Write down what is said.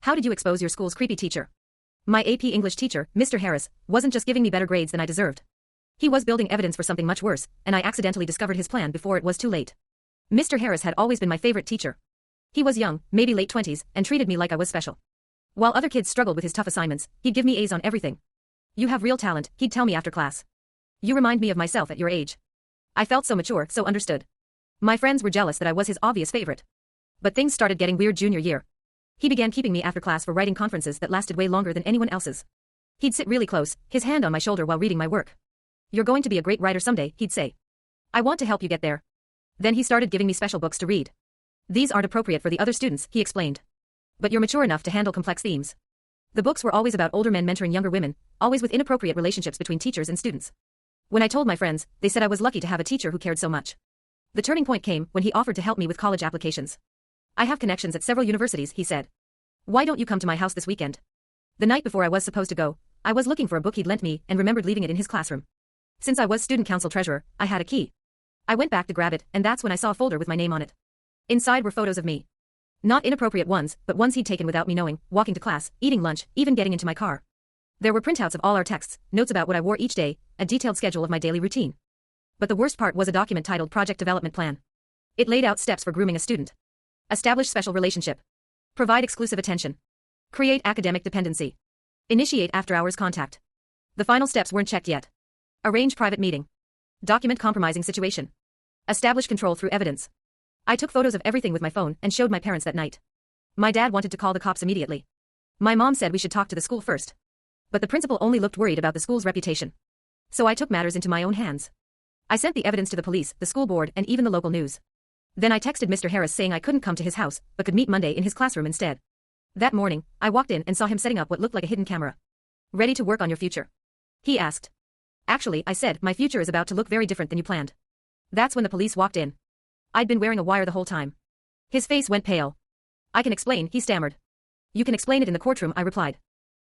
How did you expose your school's creepy teacher? My AP English teacher, Mr. Harris, wasn't just giving me better grades than I deserved. He was building evidence for something much worse, and I accidentally discovered his plan before it was too late. Mr. Harris had always been my favorite teacher. He was young, maybe late 20s, and treated me like I was special. While other kids struggled with his tough assignments, he'd give me A's on everything. You have real talent, he'd tell me after class. You remind me of myself at your age. I felt so mature, so understood. My friends were jealous that I was his obvious favorite. But things started getting weird junior year. He began keeping me after class for writing conferences that lasted way longer than anyone else's. He'd sit really close, his hand on my shoulder while reading my work. You're going to be a great writer someday, he'd say. I want to help you get there. Then he started giving me special books to read. These aren't appropriate for the other students, he explained. But you're mature enough to handle complex themes. The books were always about older men mentoring younger women, always with inappropriate relationships between teachers and students. When I told my friends, they said I was lucky to have a teacher who cared so much. The turning point came when he offered to help me with college applications. I have connections at several universities, he said. Why don't you come to my house this weekend? The night before I was supposed to go, I was looking for a book he'd lent me and remembered leaving it in his classroom. Since I was student council treasurer, I had a key. I went back to grab it, and that's when I saw a folder with my name on it. Inside were photos of me. Not inappropriate ones, but ones he'd taken without me knowing, walking to class, eating lunch, even getting into my car. There were printouts of all our texts, notes about what I wore each day, a detailed schedule of my daily routine. But the worst part was a document titled Project Development Plan. It laid out steps for grooming a student. Establish special relationship. Provide exclusive attention. Create academic dependency. Initiate after-hours contact. The final steps weren't checked yet. Arrange private meeting. Document compromising situation. Establish control through evidence. I took photos of everything with my phone and showed my parents that night. My dad wanted to call the cops immediately. My mom said we should talk to the school first. But the principal only looked worried about the school's reputation. So I took matters into my own hands. I sent the evidence to the police, the school board, and even the local news. Then I texted Mr. Harris saying I couldn't come to his house, but could meet Monday in his classroom instead. That morning, I walked in and saw him setting up what looked like a hidden camera. Ready to work on your future? He asked. Actually, I said, my future is about to look very different than you planned. That's when the police walked in. I'd been wearing a wire the whole time. His face went pale. I can explain, he stammered. You can explain it in the courtroom, I replied.